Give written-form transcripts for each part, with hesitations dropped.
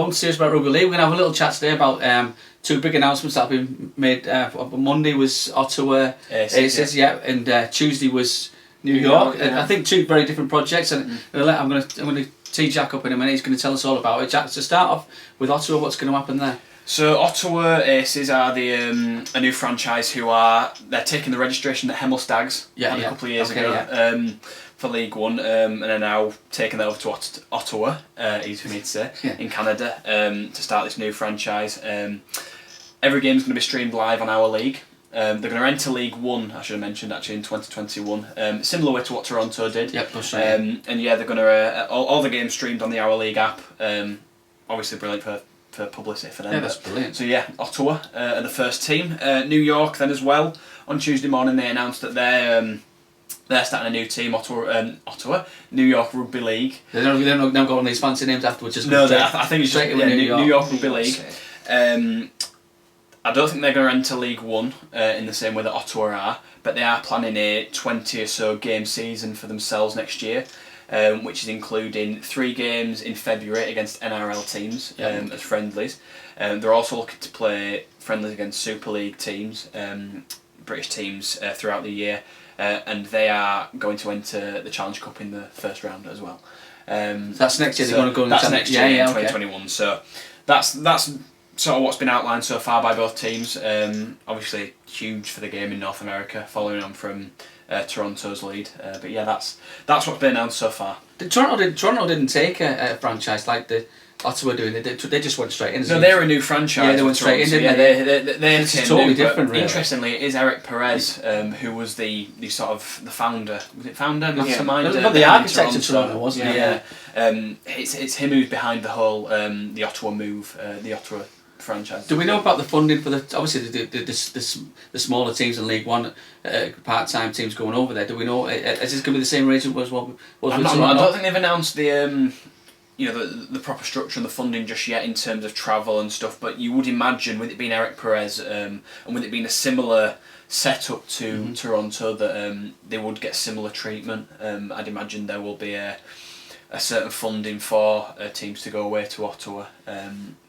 won't say about Rugby League. We're going to have a little chat today about two big announcements that have been made. Monday was Ottawa Aces, and Tuesday was New York. I think two very different projects, and I'm going to tee Jack up in a minute. He's going to tell us all about it. Jack, to start off with Ottawa, what's going to happen there? So Ottawa Aces are a new franchise they're taking the registration that Hemel Stags had a couple of years ago for League One, and are now taking that over to Ottawa, easy for me to say, in Canada, to start this new franchise. Every game's going to be streamed live on our league. They're going to enter League One, I should have mentioned, actually, in 2021, similar way to what Toronto did. Yep, that's right. And they're going to all the games streamed on the Our League app. Obviously brilliant for publicity for them. Yeah, that's brilliant. So Ottawa are the first team. New York then as well. On Tuesday morning they announced that they're starting a new team, Ottawa, New York Rugby League. They don't go on these fancy names afterwards. I think it's just New York Rugby League. I don't think they're going to enter League One in the same way that Ottawa are, but they are planning a 20 or so game season for themselves next year, which is including 3 games in February against NRL teams as friendlies. They're also looking to play friendlies against Super League teams, British teams throughout the year, and they are going to enter the Challenge Cup in the first round as well. That's next year. They're going to go. That's next year in 2021. So that's sort of what's been outlined so far by both teams. Obviously huge for the game in North America, following on from Toronto's lead. But that's what's been announced so far. Toronto didn't take a franchise like the Ottawa doing. They just went straight in. No, they're a new franchise. Yeah, they went straight in. They're totally different. Really. Interestingly, it is Eric Perez who was the sort of the founder. Was it founder? Mastermind. But the architect of Toronto, wasn't he? Yeah. It's him who's behind the whole the Ottawa move, the Ottawa franchise. Do we know about the funding for obviously the smaller teams in League One, part-time teams going over there? Do we know? Is this going to be the same arrangement as what was with Toronto? I don't think they've announced the proper structure and the funding just yet in terms of travel and stuff. But you would imagine, with it being Eric Perez and with it being a similar setup to Toronto, that they would get similar treatment. I'd imagine there will be a certain funding for teams to go away to Ottawa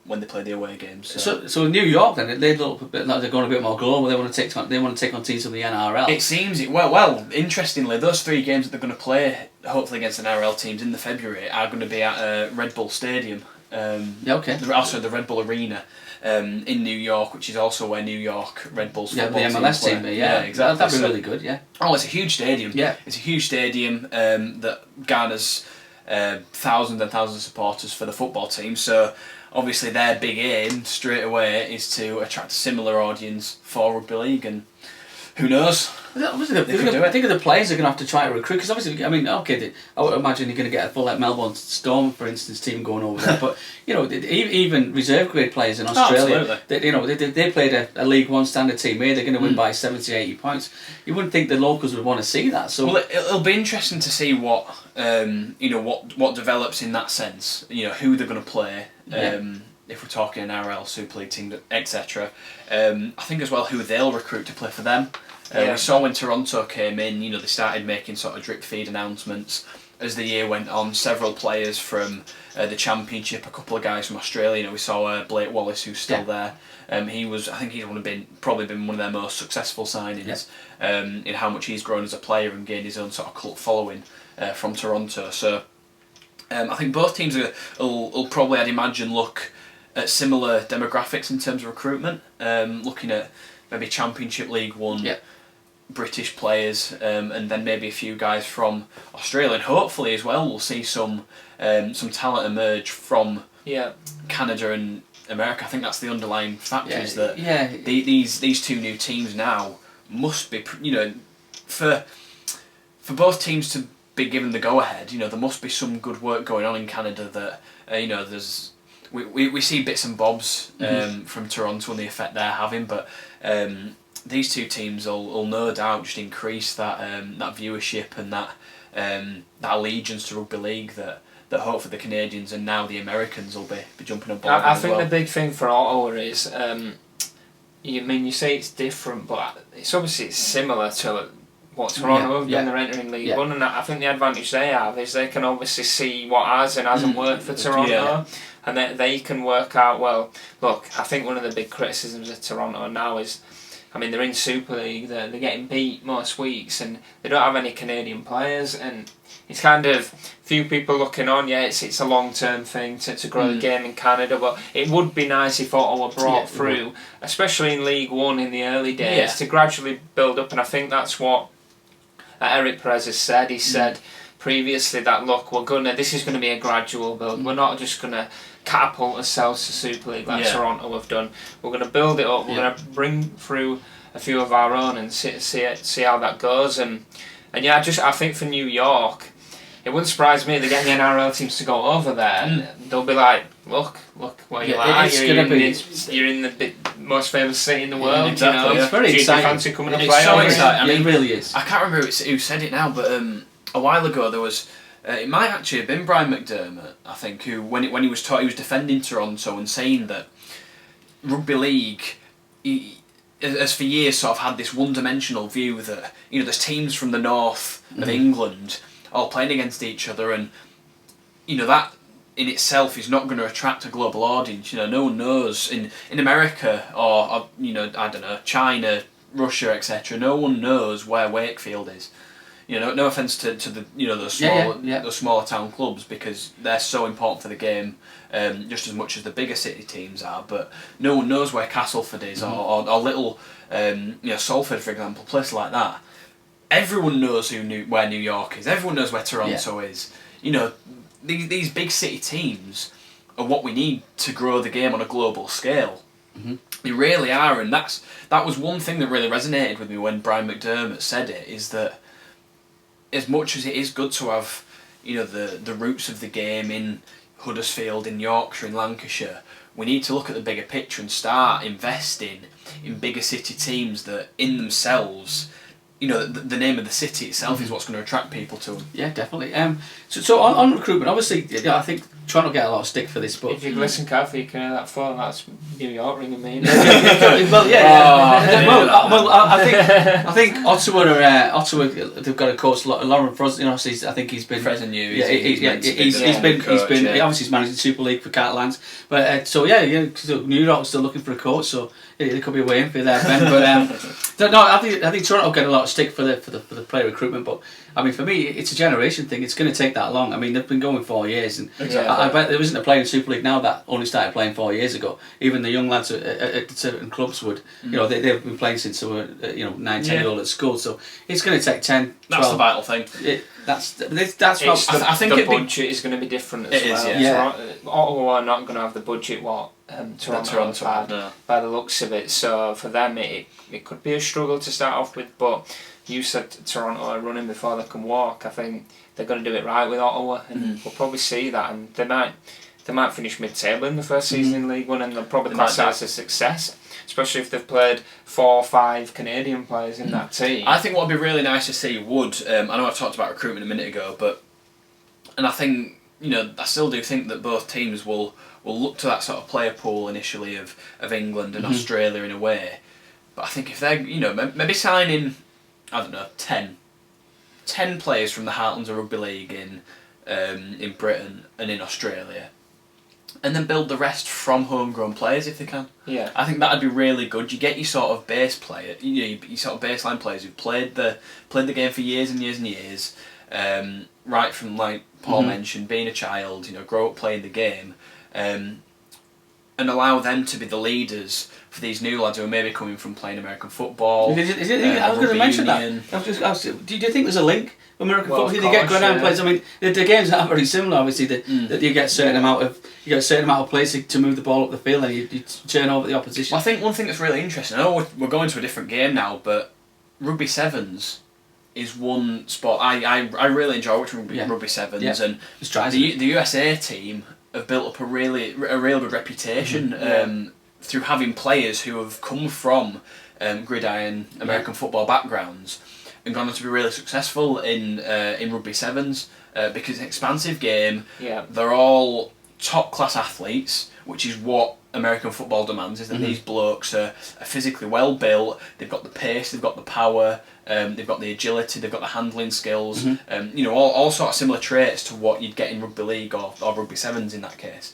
when they play the away games. So New York then they look a bit like they're going a bit more global. They want to take on teams from the NRL. It seems well. Interestingly, those 3 games that they're going to play, hopefully against NRL teams in the February, are going to be at Red Bull Stadium. Also the Red Bull Arena in New York, which is also where New York Red Bull's football the MLS team. Yeah, exactly. That'd be really good. Yeah. Oh, it's a huge stadium. Yeah, it's a huge stadium that garners thousands and thousands of supporters for the football team. So obviously their big aim straight away is to attract a similar audience for Rugby League, and who knows? I think the players are going to have to try to recruit, because obviously, I mean, I would imagine you're going to get a full Melbourne Storm, for instance, team going over there. But even reserve grade players in Australia, they played a League One standard team here. They're going to win by 70, 80 points. You wouldn't think the locals would want to see that. So it'll be interesting to see what what develops in that sense. Who they're going to play. If we're talking an NRL, Super League team, etc. I think as well who they'll recruit to play for them. We saw when Toronto came in, they started making sort of drip feed announcements. As the year went on, several players from the Championship, a couple of guys from Australia. We saw Blake Wallace, who's still there. I think he's probably been one of their most successful signings in how much he's grown as a player and gained his own sort of cult following from Toronto. So I think both teams will probably, I'd imagine, look at similar demographics in terms of recruitment, looking at maybe Championship League One British players, and then maybe a few guys from Australia, and hopefully as well we'll see some talent emerge from Canada and America. I think that's the underlying factor, is that these 2 new teams now must be, for both teams to be given the go ahead. There must be some good work going on in Canada that there's. We see bits and bobs from Toronto and the effect they're having, but these 2 teams will no doubt just increase that viewership and that allegiance to rugby league that hopefully the Canadians and now the Americans will be jumping on board. I think the big thing for Ottawa is, you say it's different, but it's obviously similar to what Toronto have done. They're entering League One, and I think the advantage they have is they can obviously see what has and hasn't worked for Toronto, and they can work out, well, look, I think one of the big criticisms of Toronto now is, I mean, they're in Super League, they're getting beat most weeks, and they don't have any Canadian players, and it's kind of few people looking on. Yeah, it's a long-term thing to grow the game in Canada, but it would be nice if Ottawa brought through, especially in League One in the early days, to gradually build up, and I think that's what Eric Perez has said. He said previously that, look, this is going to be a gradual build. We're not just going to catapult ourselves to Super League like Toronto have done. We're going to build it up. We're going to bring through a few of our own and see how that goes. And I think for New York, it wouldn't surprise me if they get the NRL teams to go over there. They'll be like, look where you are. You're in the most famous city in the world. Exactly. It's very exciting. Fancy coming to it's play so over exciting. I mean, it really is. I can't remember who said it now, but a while ago there was. It might actually have been Brian McDermott, I think, who when he was defending Toronto and saying that rugby league, as for years sort of had this one-dimensional view that there's teams from the north of England all playing against each other, and that in itself is not going to attract a global audience. No one knows in America or I don't know, China, Russia, etc. No one knows where Wakefield is. No offence to the the smaller town clubs, because they're so important for the game, just as much as the bigger city teams are. But no one knows where Castleford is, or little Salford, for example, places like that. Everyone knows where New York is. Everyone knows where Toronto is. These big city teams are what we need to grow the game on a global scale. They really are, and that was one thing that really resonated with me when Brian McDermott said it. Is that as much as it is good to have, the roots of the game in Huddersfield, in Yorkshire, in Lancashire, we need to look at the bigger picture and start investing in bigger city teams that, in themselves, the name of the city itself is what's going to attract people to them. Yeah, definitely. So on recruitment, obviously, I think Toronto get a lot of stick for this, but if you listen carefully, you can hear that phone. That's New York ringing me. I think Ottawa they've got a coach, Lauren Frost. I think he's been Fresno. He's been obviously he's managing Super League for Catalans, but so New York's still looking for a coach, so there could be a way in for there, Ben. But I think Toronto get a lot of stick for the player recruitment, but I mean, for me, it's a generation thing. It's going to take that long. I mean, they've been going 4 years, and I bet there isn't a player in Super League now that only started playing 4 years ago. Even the young lads at certain clubs would, they've been playing since they were 9, 10 years old at school. So it's going to take 10, 12. That's the vital thing. I think the budget is going to be different as well. Ottawa are not going to have the budget Toronto had by the looks of it. So for them, it could be a struggle to start off with. But you said Toronto are running before they can walk. I think they're going to do it right with Ottawa, and we'll probably see that. And they might finish mid-table in the first season in League One, and they'll probably class that as a success, especially if they've played 4 or 5 Canadian players in that team. I think what would be really nice to see would, I know I've talked about recruitment a minute ago, and I think, I still do think that both teams will look to that sort of player pool initially of England and Australia in a way. But I think if they're, maybe signing, I don't know, 10 players from the heartlands of rugby league in Britain and in Australia, and then build the rest from homegrown players if they can. Yeah, I think that'd be really good. You get your sort of base player, your sort of baseline players who've played the game for years and years and years, right from, like Paul mentioned, being a child, grow up playing the game, and allow them to be the leaders for these new lads who are maybe coming from playing American football. I was going to mention that. Do you think there's a link? American football, do they get going down players? I mean, the games are very similar. Obviously, that you get a certain amount of players to move the ball up the field, and you turn over the opposition. Well, I think one thing that's really interesting. I know we're going to a different game now, but rugby sevens is one sport I really enjoy watching rugby sevens, and the USA team have built up a real good reputation through having players who have come from gridiron American football backgrounds and gone on to be really successful in rugby sevens because it's an expansive game. Yeah. They're all top class athletes, which is what American football demands, is that these blokes are physically well built, they've got the pace, they've got the power, they've got the agility, they've got the handling skills, you know, all sort of similar traits to what you'd get in rugby league or rugby sevens in that case.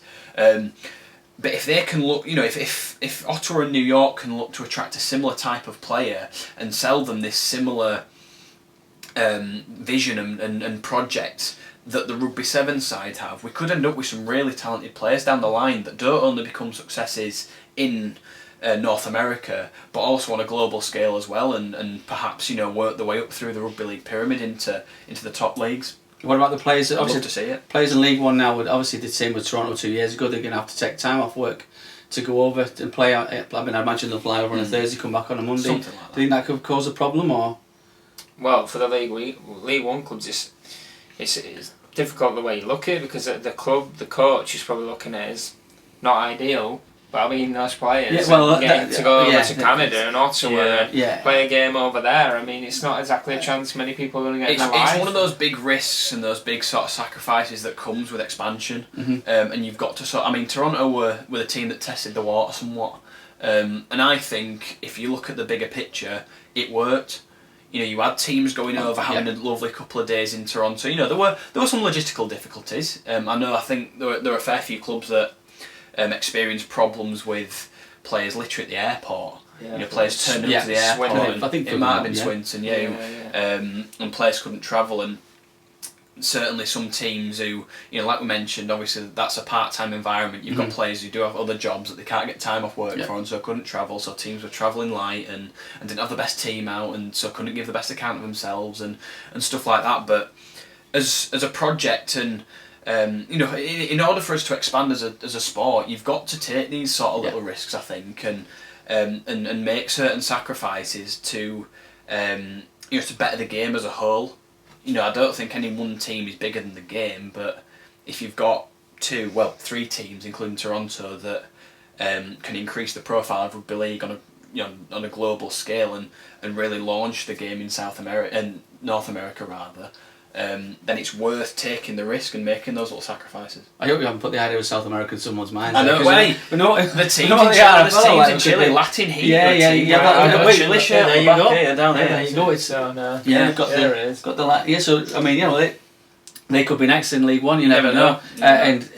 But if they can look, you know, if Ottawa and New York can look to attract a similar type of player and sell them this similar vision and project that the rugby sevens side have, we could end up with some really talented players down the line that don't only become successes in North America, but also on a global scale as well, and perhaps, you know, work their way up through the rugby league pyramid into the top leagues. What about the players? I'd love to see it. Players in League One now would obviously did the same with Toronto 2 years ago. They're going to have to take time off work to go over and play out. I mean, I imagine they'll fly over on a Thursday, come back on a Monday. Something like that. Do you think that could cause a problem, or? Well, for the League One clubs, it's difficult the way you look at it, because the club, the coach is probably looking at it as not ideal. But I mean, those players getting to go over to Canada and Ottawa and play a game over there. I mean, it's not exactly a chance many people are going to get in their life. It's one of those big risks and those big sort of sacrifices that comes with expansion. And you've got to I mean, Toronto were the team that tested the water somewhat. And I think if you look at the bigger picture, it worked. You know, you had teams going over, having a lovely couple of days in Toronto. You know, there were some logistical difficulties. I think there were a fair few clubs that experienced problems with players literally at the airport. You know, players turned up to the airport. I think it might have been Swinton, and players couldn't travel. And certainly some teams who, you know, like we mentioned, obviously that's a part-time environment. You've got players who do have other jobs that they can't get time off work for, and so couldn't travel. So teams were travelling light and didn't have the best team out, and so couldn't give the best account of themselves and stuff like that. But as a project, and you know, in order for us to expand as a sport, you've got to take these sort of little risks, I think, and make certain sacrifices to you know, to better the game as a whole. You know, I don't think any one team is bigger than the game, but if you've got three teams, including Toronto, that can increase the profile of rugby league on a global scale and really launch the game in South America and North America rather, then it's worth taking the risk and making those little sacrifices. I hope you haven't put the idea of South America in someone's mind. I know, the teams in Chile, Latin heat. Chile shirt. There you go. Down there. There you go. It's so got the so I mean, you know, they could be next in League One. You never know.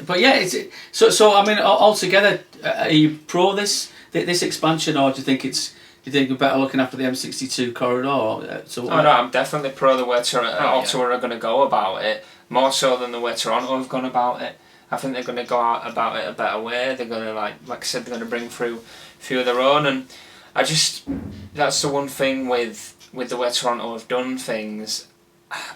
But yeah, so I mean, altogether, are you pro this expansion, or do you think we're better looking after the M62 corridor? No, I'm definitely pro the way Ottawa are going to go about it, more so than the way Toronto have gone about it. I think they're going to go out about it a better way. They're going to, like I said, they're going to bring through a few of their own, and that's the one thing with the way Toronto have done things.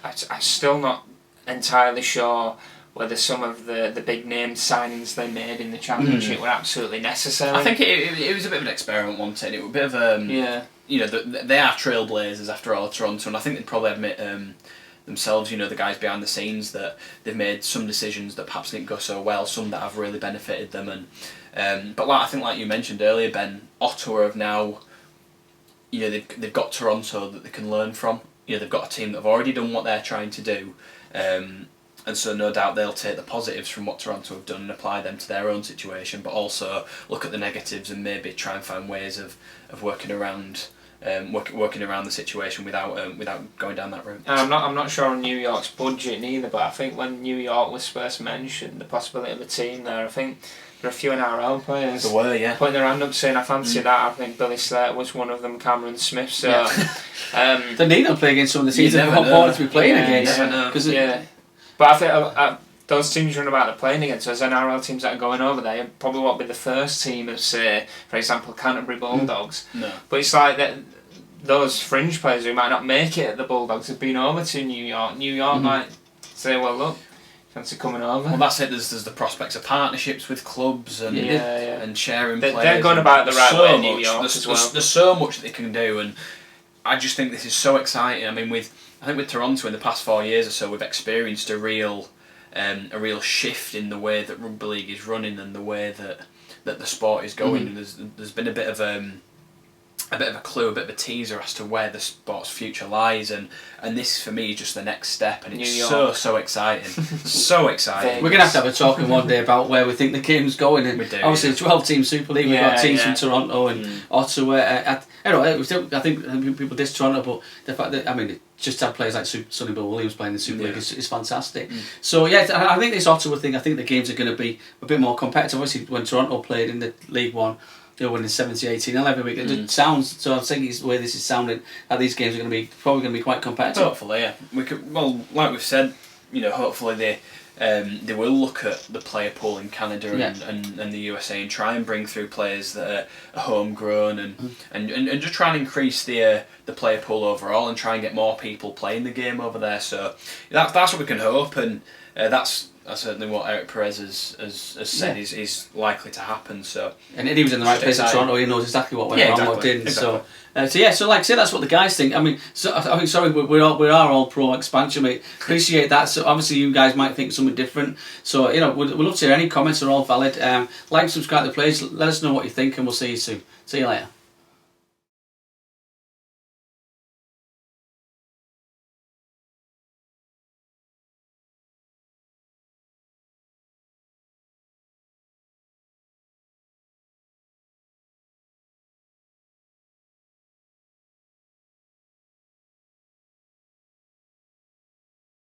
I'm still not entirely sure whether some of the big name signings they made in the championship were absolutely necessary. I think it was a bit of an experiment, wasn't it? It was a bit of you know, they are trailblazers after all, Toronto, and I think they'd probably admit themselves, you know, the guys behind the scenes, that they've made some decisions that perhaps didn't go so well, some that have really benefited them, and but I think, like you mentioned earlier, Ben, Ottawa have now, you know, they've got Toronto that they can learn from. You know, they've got a team that have already done what they're trying to do. And so no doubt they'll take the positives from what Toronto have done and apply them to their own situation, but also look at the negatives and maybe try and find ways of working around the situation without going down that route. I'm not sure on New York's budget neither, but I think when New York was first mentioned, the possibility of a team there, I think there are a few NRL players there were, putting their hand up saying I fancy that. I think Billy Slater was one of them, Cameron Smith. So they need to play against some of the teams that are important to be playing against. But I think those teams you're about to playing against, those NRL teams that are going over there, probably won't be the first team of, say, for example, Canterbury Bulldogs. No. But it's like that those fringe players who might not make it at the Bulldogs have been over to New York. New York might say, well, look, fancy coming over. Well, that's it. There's the prospects of partnerships with clubs and and sharing players. They're going about the right way in New York as well. There's so much that they can do, and I just think this is so exciting. I mean, I think with Toronto in the past 4 years or so, we've experienced a real shift in the way that rugby league is running and the way that the sport is going. And there's been a bit of a bit of a clue, a bit of a teaser as to where the sport's future lies, and this for me is just the next step, and it's so exciting, so exciting. We're gonna have to have a talk in one day about where we think the game's going, and obviously the 12-team Super League. We've got teams from Toronto and Ottawa. I think people diss Toronto, but the fact that just to have players like Sonny Bill Williams playing in the Super League is fantastic. So I think this Ottawa thing, I think the games are going to be a bit more competitive. Obviously, when Toronto played in the League One, they were winning 70-18 every week. It sounds, so I think the way this is sounding, that these games are probably going to be quite competitive. Hopefully, yeah. Like we've said, hopefully they will look at the player pool in Canada and the USA and try and bring through players that are homegrown and just try and increase the player pool overall and try and get more people playing the game over there. So that's what we can hope, and that's certainly what Eric Perez has said is likely to happen. So and he was in the right place in Toronto. He knows exactly what went wrong, what didn't. Exactly. So like I say, that's what the guys think. Sorry, we are all pro expansion, mate. Appreciate that. So obviously you guys might think something different. So we'd love to hear any comments. Are all valid. Like, subscribe to the page. Let us know what you think, and we'll see you soon. See you later.